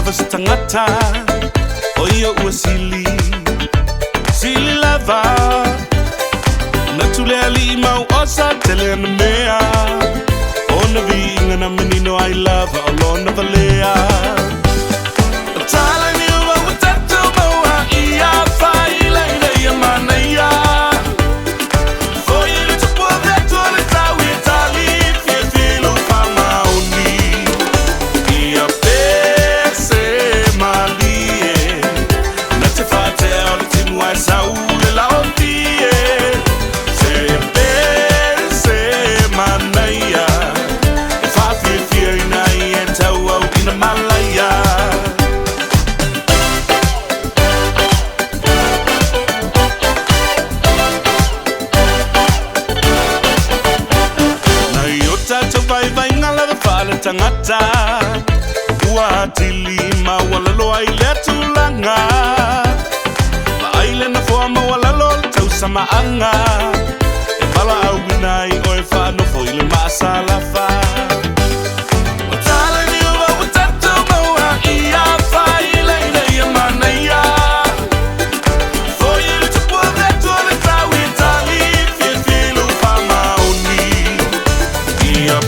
lava sa tangata Oia ua sili Sili lava Na tule ali mau osa tele na mea Ona vinga na menino I love Olona valea Tala ni ua watatu maua ia Faila ina ia mana ia Foi tu poder tole tau i tali Fie filo fama oni Ia pese malie Na te fate au timu ai sau le laotie Se pese manaia E fa fie fie ina i e tau au ina malaya Tangata Ua tili mawalalo ai le tulanga Maile na foa mawalalo le tau samaanga E pala au binai o e whano fo ile maasalafa Watala ni ua watatu maua ia Whaile ina ia mana ia Fo ile tupua vetu le tau i tali Fie filu whamaoni Ia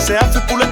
Se hace pule